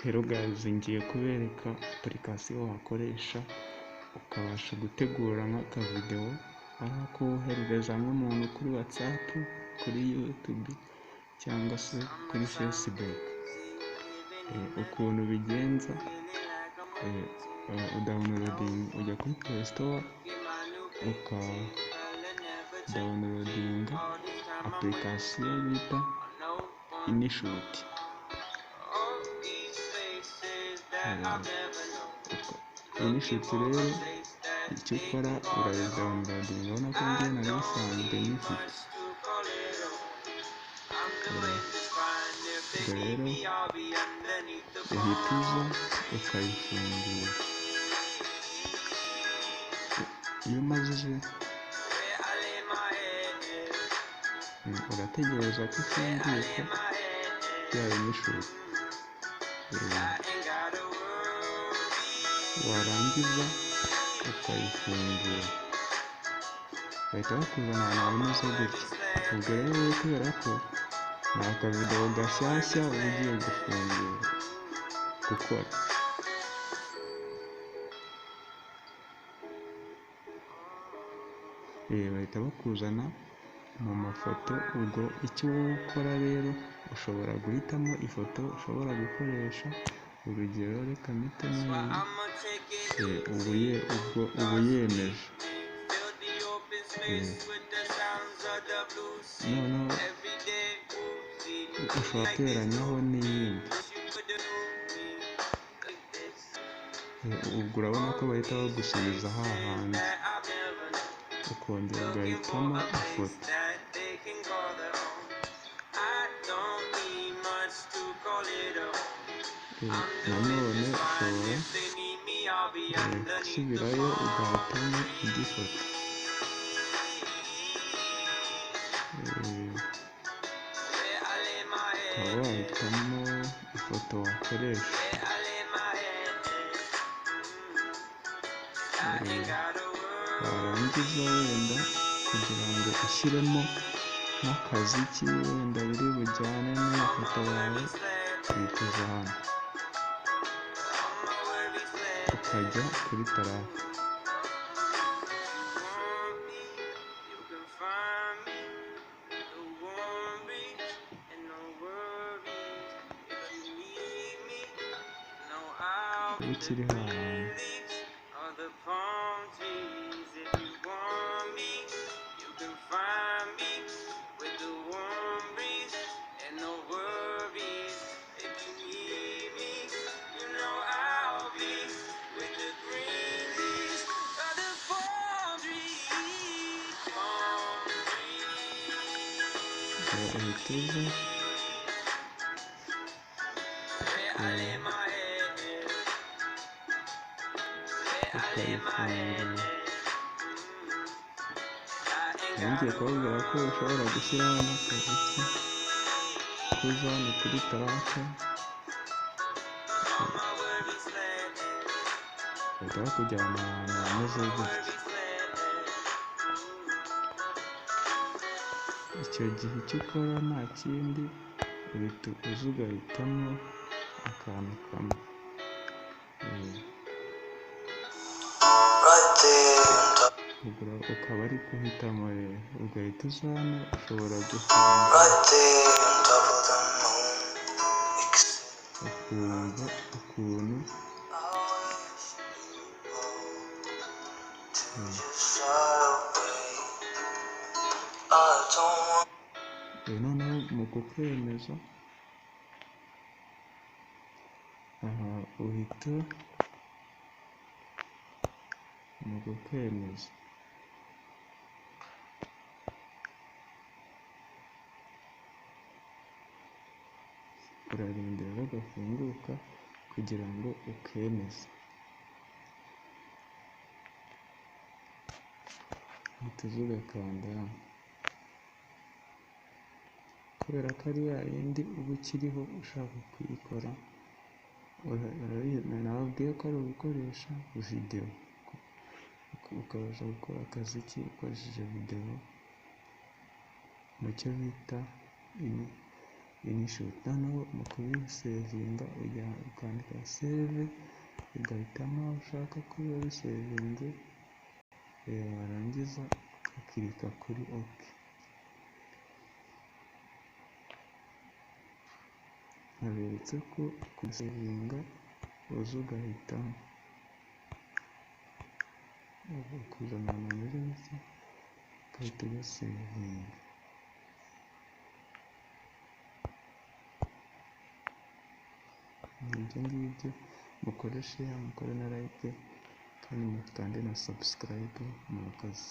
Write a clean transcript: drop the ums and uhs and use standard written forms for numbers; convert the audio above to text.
Hello guys, ngiye kubereka application wakoresha ukabasha gutegura nk'aka video, aho koherereza nk'umuntu kuri WhatsApp, kuri YouTube cyangwa se kuri Facebook. Ukuntu bigenza, downloading ujya kuri Play Store uka downloading application bita InShot. InShot rero icyo ukora urayidownloading, urabona ko njye nari bisanzwe nyifite. Ubwo rero uhita uza ukayifungura. Iyo umaze urategereza ko ifunguka ya InShot, warangiza ukayifungura bahita bakuzana ahantu hameze gutya. Ubwo rero kubera ko ni akavidewo gashyashya uba ugiye gufungura gukora, bahita bakuzana mu mafoto. Ubwo icyo wowe ukora rero, ushobora guhitamo ifoto ushobora gukoresha. Urugero reka mpitemo iyi, ubu yemeje. Noneho ushobora guteranyaho n'iyindi. Ubwo urabona ko bahita bagusubiza hahandi, ukongera ugahitamo ifoto. Nanone ushobora gusubirayo ugahitamo indi foto. Ukaba wahitamo ifoto wakoresha. Warangiza wenda kugira ngo ushyiremo n'akaziki wenda biri bujyane n'ifoto yawe, uhita hano ukajya kuri tarake. Ukiri hahandi uhita uza ukayifungura. Ngiye kubabwira ko ushobora gushyiraho n'akaziki, kuza hano kuri tarake bahita bakujyana ahantu hameze gutya. Icyo gihe icyo ukora nta kindi, uhita uza ugahitamo akantu kamwe. Ukaba ari guhitamo rero, ugahita uza hano, ushobora gufunga ukumva ukuntu noneho mu kukwemeza uhita mu kukwemeza urarindira bagafunguka kugira ngo ukemeze. uhita uza ugakanda hano, kubera ko ari ya yindi uba ukiriho ushaka kuyikora. Nababwiye ko ari ugukoresha video, ukabasha gukora akaziki ukoresheje video mu cyo bita inishuti. Noneho mu kubisevinga ujya ukandika save, ugahitamo aho ushaka ko biba bisevinze, warangiza ukakirika kuri ok. Naberetse ko kusevinga uza ugahitamo kuzana ahantu hameze gutya, ugahita ugasevinga. Ibyo ngibyo mukore share, mukore na like, kandi mukande na subscribe. Murakoze.